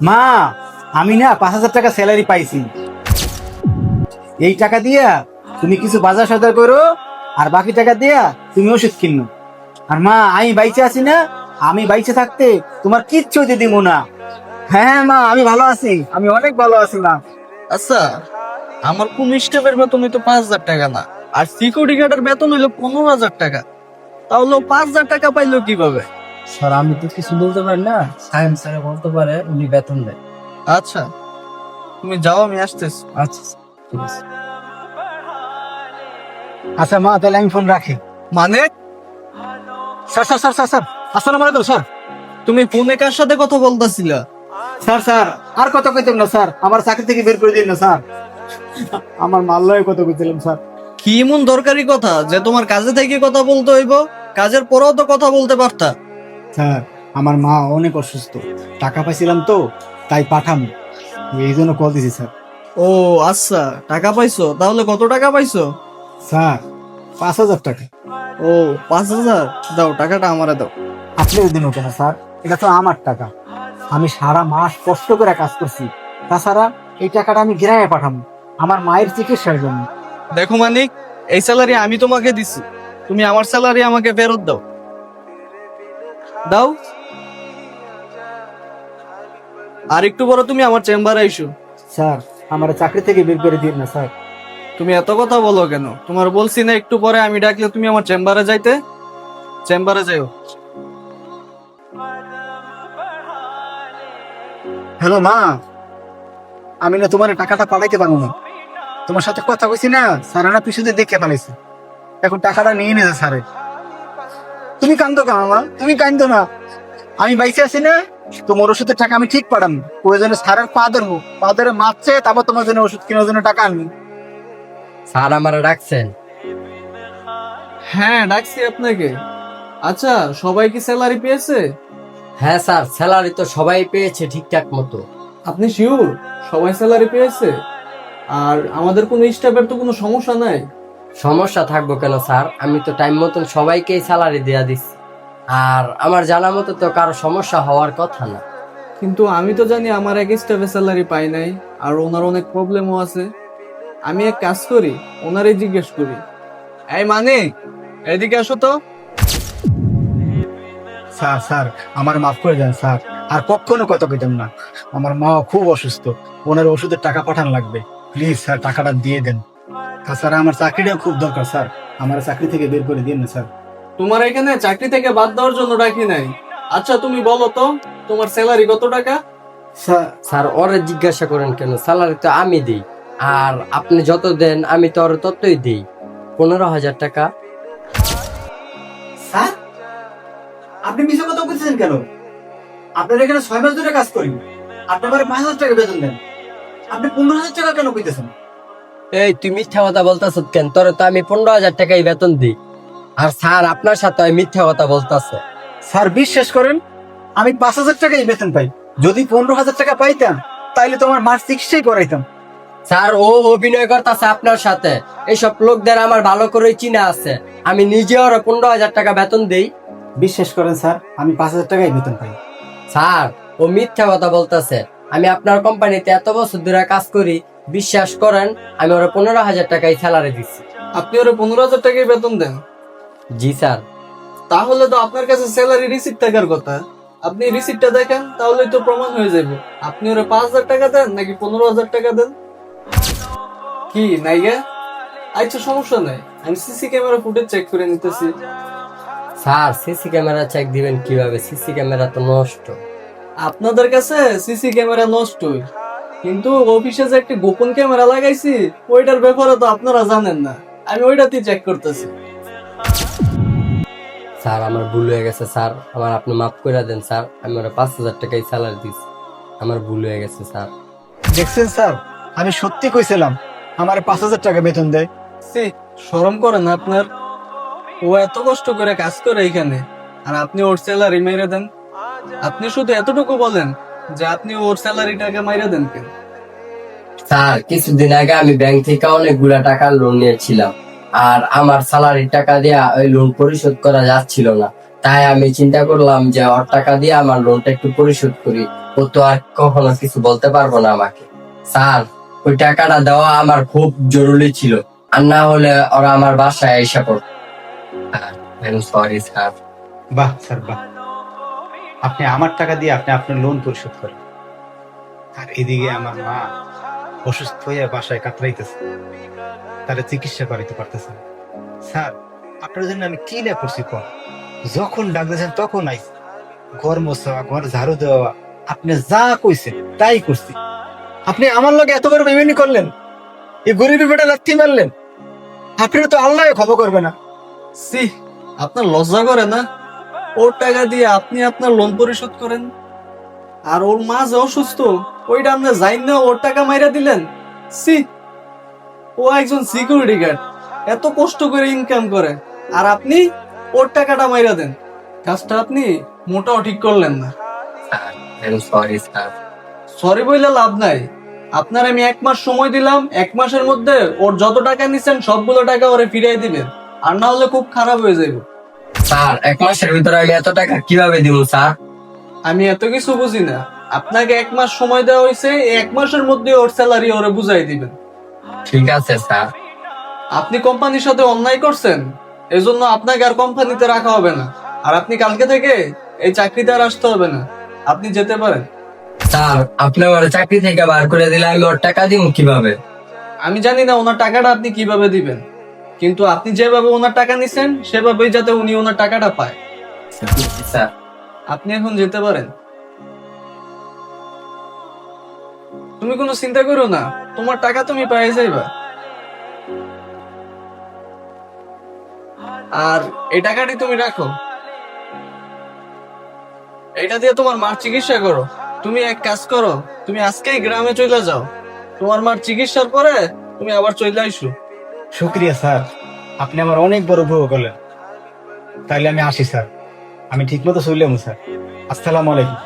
মা, আমি না 5,000 টাকা স্যালারি পাইছি। এই টাকা দিয়া তুমি কিছু বাজার সদার করো, আর বাকি টাকা দিয়া তুমি ওষুধ কিনো। আর মা, আমি বাইচে আছি না, আমি বাইচে থাকতে তোমার কিচ্ছু দিয়ে দিব না। হ্যাঁ মা, আমি ভালো আছি, আমি অনেক ভালো আছি মা। আচ্ছা, আমার কোন স্টাফের বেতন হইতো 5,000 টাকা না, আর সিকিউরিটি গার্ডের বেতন হইলো 15,000 টাকা। তাহলে 5,000 টাকা পাইলো কিভাবে? স্যার আমি তো কিছু বলতে পারি না, সায়েন্স স্যার বলতে পারে, উনি বেতন দেয়। আচ্ছা, তুমি যাও, আমি আসতেছি। আচ্ছা স্যার, ঠিক আছে। আচ্ছা মা, তাহলে আমি ফোন রাখি। মানে sir sir sir sir sir, আসসালামু আলাইকুম স্যার। তুমি ফোনে কার সাথে কথা বলতেছিলা? স্যার স্যার, আর কত কইতাম না স্যার, আমার চাকরি থেকে বের করে দিন না স্যার। আমার মাল্লায় কত কইছিলাম স্যার। কি এমন দরকারি কথা যে তোমার কাজে থেকে কথা বলতে হইব? কাজের পরেও তো কথা বলতে পারতা। স্যার, আমার মা অনেক অসুস্থ, টাকা পাইছিলাম তো, তাই পাঠাম, এই জন্য কল দিছি স্যার। ও আচ্ছা, টাকা পাইছো? তাহলে কত টাকা পাইছো? স্যার, 5,000 টাকা। ও 5,000, দাও টাকাটা আমারে দাও। আপনি দিন কেন স্যার, এটা তো আমার টাকা, আমি সারা মাস কষ্ট করে কাজ করছি। তাছাড়া এই টাকাটা আমি গ্রামে পাঠাবো আমার মায়ের চিকিৎসার জন্য। দেখো মানিক, এই স্যালারি আমি তোমাকে দিছি, তুমি আমার স্যালারি আমাকে ফেরত দাও। দাও। আর একটু পরে তুমি আমার চেম্বারে আইসো। স্যার, আমার চাকরি থেকে বের করে দিন না স্যার। তুমি এত কথা বলো কেন? তোমার বলছি না একটু পরে আমি ডাকলে তুমি আমার চেম্বারে যাইতে? চেম্বারে যাও। হ্যালো মা, আমি না তোমার টাকাটা পাঠাইতে পারবো না। তোমার সাথে কথা কইছি না, স্যার না পিছনে দেখে পালাইছে, এখন টাকাটা নিয়ে নিয়েছে স্যারে। তুমি কান্দো কেন মা, তুমি কান্দো না, আমি বাইসে আছি না, তোমার ওষুধের টাকা আমি ঠিক পাঠাবো। প্রয়োজনে স্যারের পা ধরবো, পা ধরে মারছে, তারপর তোমার জন্য ওষুধ কেনার জন্য টাকা আনবো। স্যার আমারা ডাকছেন? হ্যাঁ, ডাকছি আপনাকে। আচ্ছা, সবাই কি স্যালারি পেয়েছে? হ্যাঁ স্যার, স্যালারি তো সবাই পেয়েছে ঠিকঠাক মতো। আপনি শিওর সবাই স্যালারি পেয়েছে? আর আমাদের কোনো স্টাফের তো কোনো সমস্যা নাই? সমস্যা থাকবো কেন স্যার, আমি তো টাইম মতন সবাইকেই স্যালারি দেয়া দিচ্ছি। আর আমার জানা মতো তো কারো সমস্যা হওয়ার কথা না। কিন্তু আমি তো জানি আমার এক স্টাফের স্যালারি পাই নাই, আর ওনার অনেক প্রবলেমও আছে। আমি এক কাজ করি, ওনারে জিজ্ঞেস করি। এই মানে, এদিকে আসো তো। স্যার স্যার, আমার মাফ করে দেন স্যার, আর কখনো কথা কইতাম না। আমার মা খুব অসুস্থ, ওনার ওষুধের টাকা পাঠান লাগবে, প্লিজ স্যার টাকাটা দিয়ে দেন। তাছাড়া আমার চাকরিটাও খুব দরকার স্যার, আমার চাকরি থেকে বের করে দিন না স্যার। তোমার এখানে চাকরি থেকে বাদ দেওয়ার জন্য ডাকি নাই। আচ্ছা তুমি বলো তো, তোমার স্যালারি কত টাকা? স্যার স্যার ওরে জিজ্ঞাসা করেন কেন, স্যালারি তো আমি দিই, আর আপনি যত দেন আমি তো ওরে ততই দিই। 15,000 টাকা। স্যার, আপনি মিছে কথা বলছেন কেন? আপনার এখানে 6 মাস ধরে কাজ করি, আপনি আমার 5,000 টাকা বেতন দেন, আপনি 15,000 টাকা কেন কইতেছেন? এই তুই মিথ্যা কথা বলতাছ কেন? তোরে তো আমি 15,000 টাকাই বেতন দিই, আর স্যার আপনার সাথে ওই মিথ্যা কথা বলতাছে। স্যার বিশ্বাস করেন, আমি 5,000 টাকাই বেতন পাই। যদি 15,000 টাকা পাইতাম, তাইলে তোমার মার চিকিৎসাই করাইতাম। স্যার ও অভিনয় করতেছে আপনার সাথে, এইসব লোকদের আমার ভালো করে চিনা আছে। আমি নিজে ওরা 15,000 টাকা বেতন দেই। বিশ্বাস করেন স্যার, আমি 5,000 টাকাই বেতন পাই। স্যার ও মিথ্যা কথা বলতেছে। আমি আপনার কোম্পানিতে এত বছর ধরে কাজ করি, বিশ্বাস করেন আমি ওরা 15,000 টাকাই স্যালারি দিচ্ছি। আপনি ওরা 15,000 টাকাই বেতন দেন? জি স্যার। তাহলে তো আপনার কাছে স্যালারি রিসিপ্ট থাকার কথা। আপনি রিসিপ্টটা দেখেন, তাহলেই তো প্রমাণ হয়ে যাবে। আপনি ওরা 5,000 টাকা দেন নাকি 15,000 টাকা দেন? কি নাই গে? আচ্ছা সমস্যা নাই, আমি সিসি ক্যামেরা ফুটেজ চেক করে নিতেছি। স্যার সিসি ক্যামেরা চেক দিবেন কিভাবে? সিসি ক্যামেরা তো নষ্ট। আপনাদের কাছে সিসি ক্যামেরা নষ্টই, কিন্তু অফিসে যে একটা গোপন ক্যামেরা লাগাইছি, ওইটার ব্যাপারে তো আপনারা জানেন না। আমি ওইটাতেই চেক করতেছি। স্যার আমার ভুল হয়ে গেছে স্যার, আমার আপনি মাফ করে দেন স্যার। আমি ওরা 5,000 টাকাই স্যালারি দিচ্ছি, আমার ভুল হয়ে গেছে স্যার। দেখছেন স্যার, আমি সত্যি কইছিলাম আমার 5,000 টাকা বেতন দেয়। সি, শরম করেন না আপনার? ও এত কষ্ট করে কাজ করে এখানে, আর আপনি ওর স্যালারি মেরে দেন। আপনি শুধু এতটুকু বলেন যে আপনি ওর স্যালারিটাকে মাইরে দেন কেন? স্যার কিছুদিন আগে আমি ব্যাংক থেকে অনেকগুলা টাকার লোন নিয়েছিলাম, আর আমার স্যালারির টাকা দিয়ে ওই লোন পরিশোধ করা যাচ্ছিল না। তাই আমি চিন্তা করলাম যে ওর টাকা দিয়ে আমার লোনটা একটু পরিশোধ করি। ও তো আর কখনো কিছু বলতে পারবো না আমাকে। স্যার, ওই টাকাটা দেওয়া আমার খুব জরুরি ছিল, আর না হলে ওরা আমার বাসায় এসে পড়তো। Sorry sir. বাহ স্যার বাহ, আপনি আমার টাকা দিয়ে আপনি আপনার লোন পরিশোধ করেন, আর এদিকে আমার মা অসুস্থ হয়ে বাসায় কাতরাইতেছে, তারা চিকিৎসা করাইতে পারতেছে না। স্যার, আপনার জন্য আমি কি না করছি কম, যখন ডাক দিয়েছেন তখন আইছি, ঘর মোছা, ঘর ঝাড়ু দেওয়া, আপনি যা কইছেন তাই করছি। আপনি আমার লগে এত বড় বেইমানি করলেন, এই গরিবী বেটা লাথি মারলেন, আপনি তো আল্লাহ ক্ষমা করবে না। সি, আপনার লজ্জা করে না? ওর টাকা দিয়ে আপনি আপনার লোন পরিশোধ করেন, আর ওর মা যে অসুস্থ ওইটা আপনি যাইন না ওর টাকা মাইরা দিলেন। সি, ও একজন সিকিউরিটি গার্ড, এত কষ্ট করে ইনকাম করে, আর আপনি ওর টাকাটা মাইরা দেন। কাজটা আপনি মোটাও ঠিক করলেন না। Sorry sir. সরি বইলে লাভ নাই। আপনার আমি 1 মাস সময় দিলাম, 1 মাসের মধ্যে ওর যত টাকা নিছেন সবগুলো টাকা ওরে ফিরিয়ে দিবেন, আর না হলে খুব খারাপ হয়ে যাবে। স্যার, 1 মাসের ভিতরে আমি এত টাকা কিভাবে দিব স্যার? আমি এত কিছু বুঝি না, আপনাকে 1 মাস সময় দেওয়া হয়েছে, এই 1 মাসের মধ্যে ওর স্যালারি ওরে বুঝাই দিবেন। ঠিক আছে স্যার। আপনি কোম্পানির সাথে অন্যায় করছেন, এজন্য আপনাকে আর কোম্পানিতে রাখা হবে না, আর আপনি কালকে থেকে এই চাকরিতে আর আসতে হবে না, আপনি যেতে পারেন। স্যার, আপনি আমার চাকরি থেকে বার করে দিলে আমি ওর টাকা দিব কিভাবে? আমি জানি না ওনার টাকাটা আপনি কিভাবে দিবেন, কিন্তু আপনি যেভাবে ওনার টাকা নিছেন সেভাবেই যাতে উনি ওনার টাকাটা পায়। স্যার, আপনি এখন যেতে পারেন। তুমি কোনো চিন্তা করো না, তোমার টাকা তুমি পেয়ে যাইবা। আর এই টাকাটি তুমি রাখো, এটা দিয়ে তোমার মার চিকিৎসা করো। তুমি এক কাজ করো, তুমি আজকেই গ্রামে চলে যাও, তোমার মার চিকিৎসার পরে তুমি আবার চলে আইসো। শুক্রিয়া স্যার, আপনি আমার অনেক বড় উপকার করলেন। তাইলে আমি আসি স্যার, আমি ঠিক মতো শুনলাম স্যার। আসসালামু আলাইকুম।